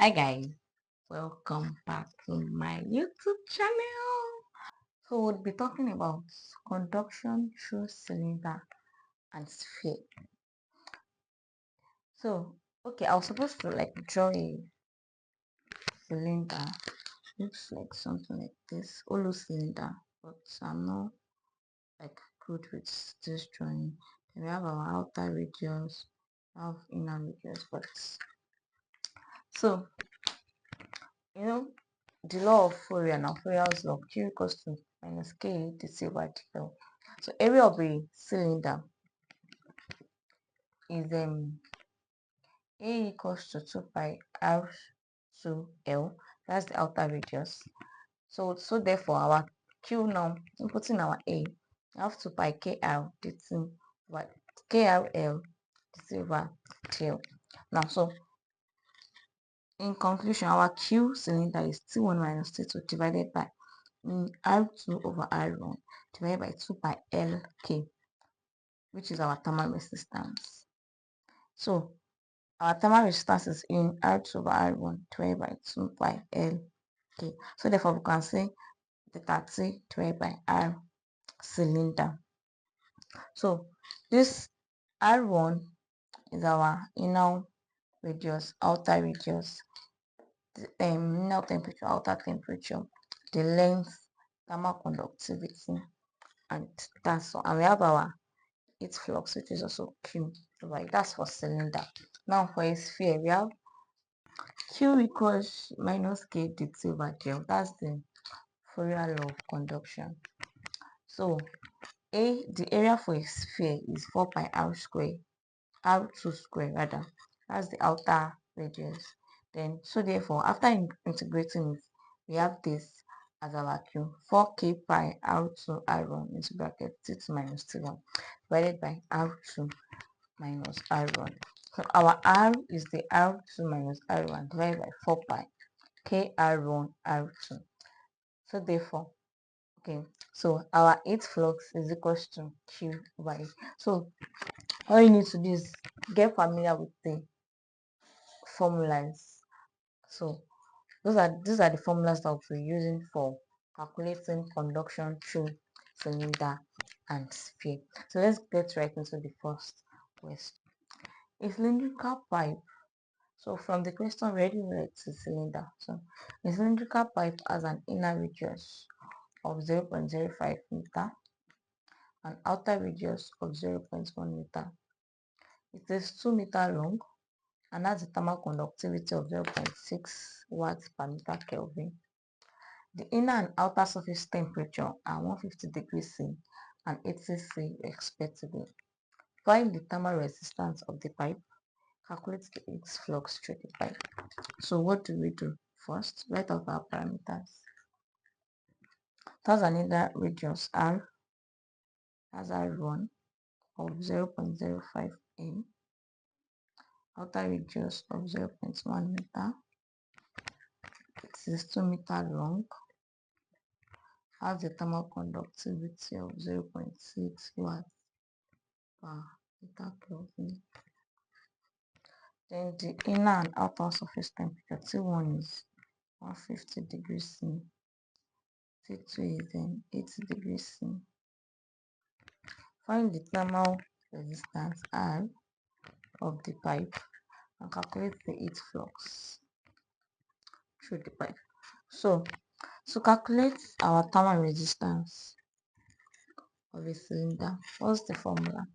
Hi guys, welcome back to my YouTube channel. So we'll be talking about conduction through cylinder and sphere. So okay, I was supposed to like draw a cylinder. Looks like something like this, hollow cylinder, but I'm not like good with this drawing. Then we have our outer radius, we have inner radius, but so you know the law of Fourier now, Fourier's law, Q equals to minus K dc by dl. So area of a cylinder is A equals to 2 pi r to L. That's the outer radius. So therefore our Q now, inputting our A, we have 2 pi kr dt by krl dt over dl. Now so in conclusion, our Q cylinder is T1 minus T2 divided by R2 over R1 divided by 2 pi Lk, which is our thermal resistance. So our thermal resistance is in R2 over R1 divided by 2 pi Lk. So therefore we can say delta T divided by R cylinder. So this R1 is our inner radius, outer radius, inner temperature, outer temperature, the length, thermal conductivity, and that's all. And we have our heat flux, which is also Q. Right, that's for cylinder. Now for a sphere, we have Q equals minus K dt over L. That's the Fourier law of conduction. So the area for a sphere is 4 pi r square, r2 square rather. That's the outer radius. Then so therefore after integrating it, we have this as our Q, 4k pi r2 r1 into bracket t2 minus t1 divided by r2 minus r1. So our r is the r2 minus r1 divided by 4 pi k r1 r2. So therefore, okay, so our heat flux is equals to Q by. So all you need to do is get familiar with the formulas. So these are the formulas that we're using for calculating conduction through cylinder and sphere. So let's get right into the first question. A cylindrical pipe. So from the question, we already read the cylinder. So a cylindrical pipe has an inner radius of 0.05 meter and outer radius of 0.1 meter. It is 2 meter long and has a thermal conductivity of 0.6 watts per meter Kelvin. The inner and outer surface temperature are 150 degrees C and 80 C respectively. Find the thermal resistance of the pipe. Calculate the heat flux through the pipe. So what do we do? First, write out our parameters. That's an inner radius R, as R1 of 0.05 m, outer radius of 0.1 meter. It is 2 meter long, has a thermal conductivity of 0.6 watts per meter Kelvin. Then the inner and outer surface temperature, T1 is 150 degrees C, T2 is then 80 degrees C. Find the thermal resistance R of the pipe and calculate the heat flux through the pipe. So to calculate our thermal resistance of a cylinder, what's the formula?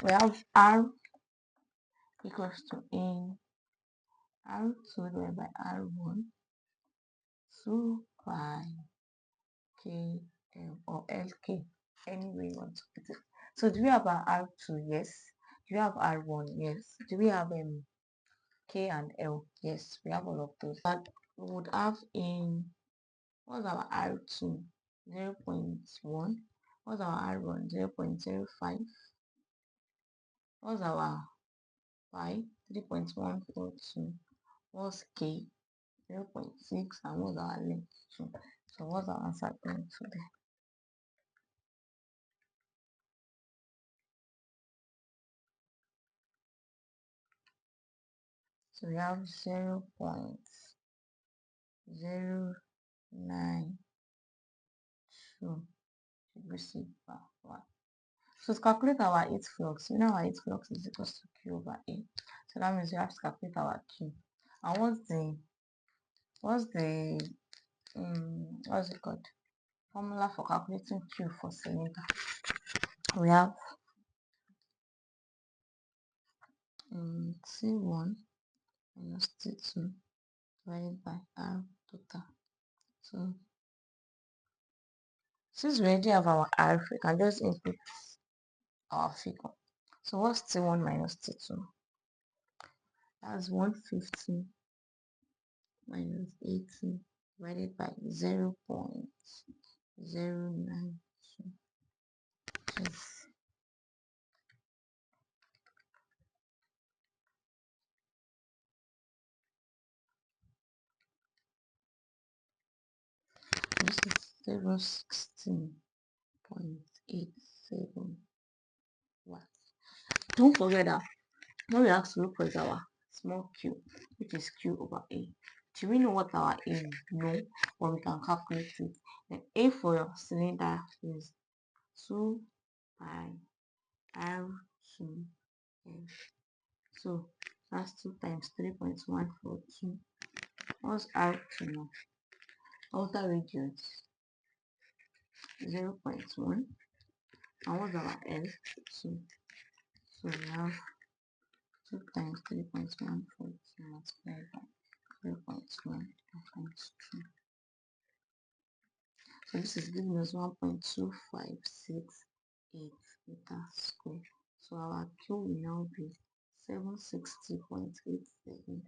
We have R equals to in R2 divided by R1 2 by K or LK, any way you want to put it. So do we have our R2? Yes. Do we have R1? Yes. Do we have K and L? Yes, we have all of those. But we would have in what's our R2? 0.1. What's our R1? 0.05. What's our Y? 3.142. What's K? 0.6. And what's our length? 2. So what's our answer going to be? So we have 0.092 degrees C per 1. So to calculate our heat flux, we know our heat flux is equal to Q over A. So that means we have to calculate our Q. And what's it called? Formula for calculating Q for cylinder. We have T1 minus T2 divided by R total. So since we already have our R, we can just input our figure. So what's T1 minus T2? That's 150 minus 80 divided by 0.092. Yes. This is 716.87 watts. Don't forget that when we ask to look for our small q, which is q over a. Do we know what our a is? No, but we can calculate it. Then a for your cylinder is 2 pi r2 f. So that's 2 times 3.142. What's r2 now? Outer radius 0.1. And what's our L? 2. So we have 2 times 3.142 multiplied by 0.1 times 2. So this is giving us 1.2568 meters square. So our Q will now be 760.87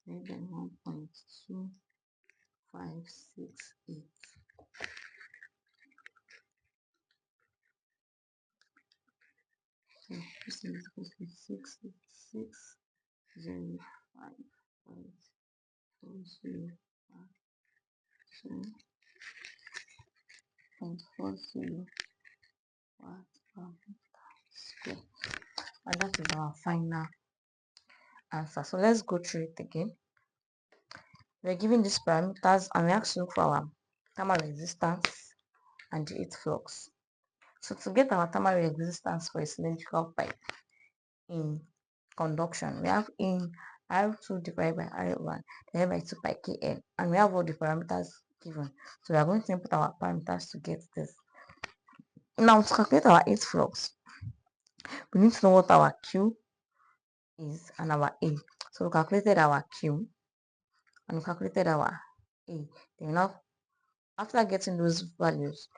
divided by 1.2568. So this is equal to 60605.040 watts per meter square. And that is our final answer. So let's go through it again. We're given these parameters and we have to look for our thermal resistance and the heat flux. So to get our thermal resistance for a cylindrical pipe in conduction, we have in R2 divided by R1 divided by 2 pi Kn, and we have all the parameters given. So we are going to input our parameters to get this. Now to calculate our heat flux, we need to know what our Q is and our A. So we calculated our Q and we calculated our A. Then now, after getting those values,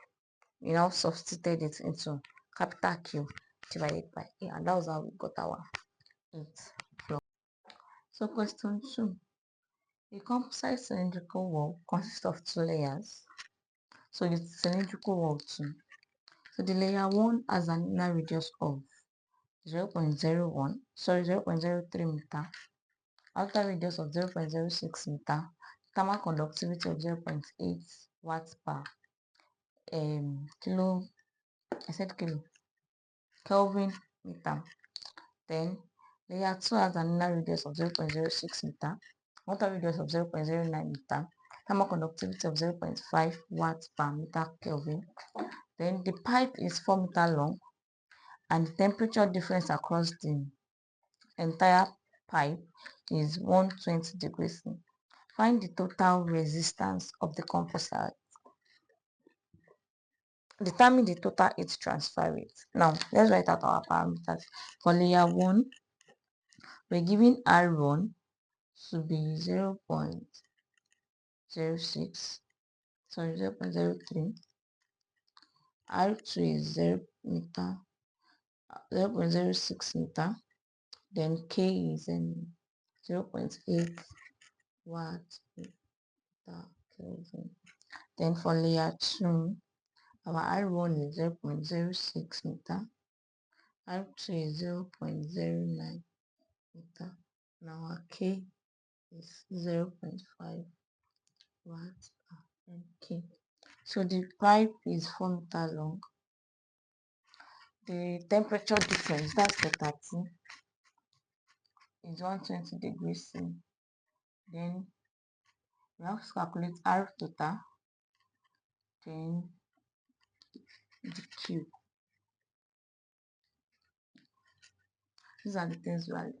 we now substituted it into capital Q divided by A, and that was how we got our heat flux. So question 2. A composite cylindrical wall consists of 2 layers. So the cylindrical wall 2. So the layer 1 has an inner radius of 0.03 meter, outer radius of 0.06 meter, thermal conductivity of 0.8 watts per Kelvin meter. Then layer 2 has an inner radius of 0.06 meter, outer radius of 0.09 meter, thermal conductivity of 0.5 watts per meter Kelvin. Then the pipe is 4 meter long and the temperature difference across the entire pipe is 120 degrees C. Find the total resistance of the composite. Determine the total heat transfer rate. Now let's write out our parameters. For layer 1, we're giving R1 to be 0.06, sorry, 0.03. R2 is 0.06 meter. Then K is 0.8 watts per Kelvin. Then for layer 2, our R1 is 0.06 meter, R2 is 0.09 meter, and our K is 0.5 watts per MK. So the pipe is 4 meter long. The temperature difference, that's the 13, is 120 degrees C. Then we have to calculate R total, then the Q. These are the things we are.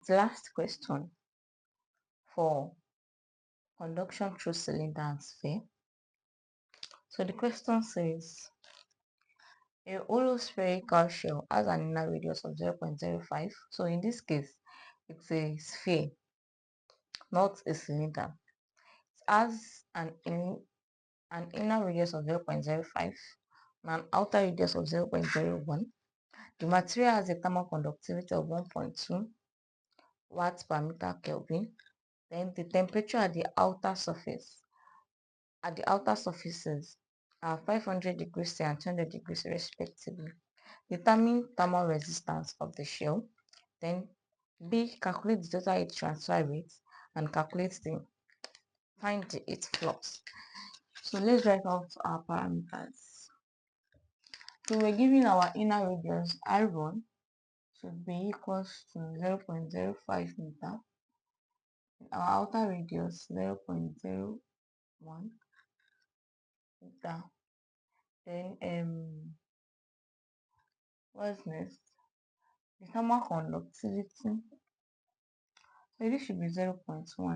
The last question for conduction through cylinder and sphere. So the question says a hollow spherical shell has an inner radius of 0.05. So in this case, it's a sphere, not a cylinder. It has an inner radius of 0.05 and an outer radius of 0.01. The material has a thermal conductivity of 1.2 watts per meter Kelvin. Then the temperature at the outer surfaces are 500 degrees C and 200 degrees C respectively. Determine thermal resistance of the shell. Then B, calculate the total heat transfer rate. and find the 8 flux. So let's write out our parameters. So we're giving our inner radius R1 should be equals to 0.05 meter, our outer radius 0.01 meter. Then what's next? The thermal conductivity. So this should be 0.1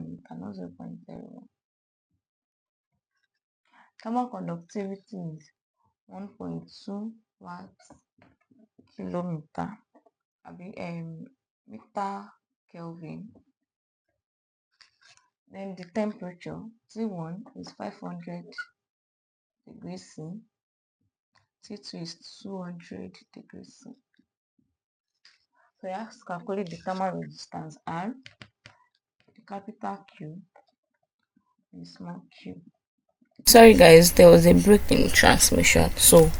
meter, not 0.01. Thermal conductivity is 1.2 watts kilometer, meter Kelvin. Then the temperature T1 is 500 degrees C, T2 is 200 degrees C. So you have to calculate the thermal resistance R, the capital Q, and the small q. Sorry guys, there was a break in transmission. So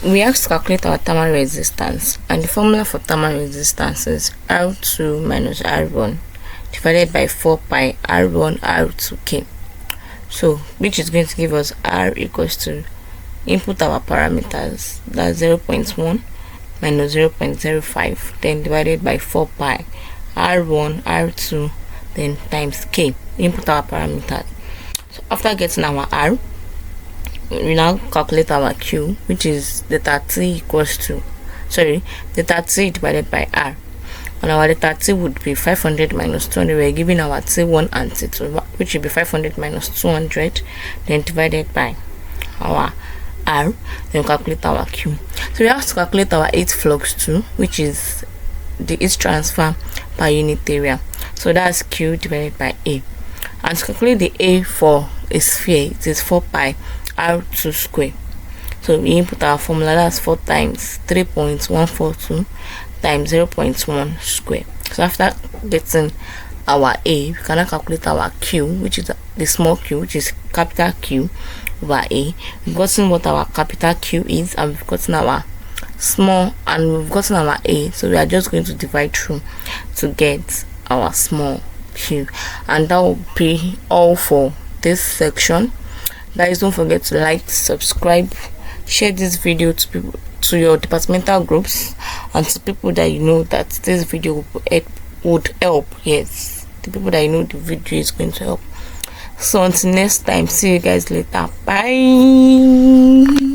we have to calculate our thermal resistance, and the formula for thermal resistance is R2 minus R1 divided by 4 pi R1 R2K. So which is going to give us R equals to input our parameters, that's 0.1 minus 0.05, then divided by 4 pi R1 R2, then times K, input our parameters. So after getting our R, we now calculate our Q, which is delta T equals to, delta T divided by R. And our delta T would be 500 minus 200. We're giving our T1 and T2, which will be 500 minus 200, then divided by our R, then calculate our Q. So we have to calculate our 8 flux too, which is the heat transfer per unit area. So that's Q divided by A. And to calculate the A for a sphere, it is 4 pi R2 square. So we input our formula, that's 4 times 3.142 times 0.1 square. So after getting our A, we can now calculate our Q, which is the small q, which is capital Q over A. We've gotten what our capital Q is, and we've gotten our small, and we've gotten our A. So we are just going to divide through to get our small q. And that will be all for this section. Guys, don't forget to like, subscribe, share this video to people, to your departmental groups, and to people that you know that this video would help. Yes, the people that you know the video is going to help. So until next time, see you guys later. Bye.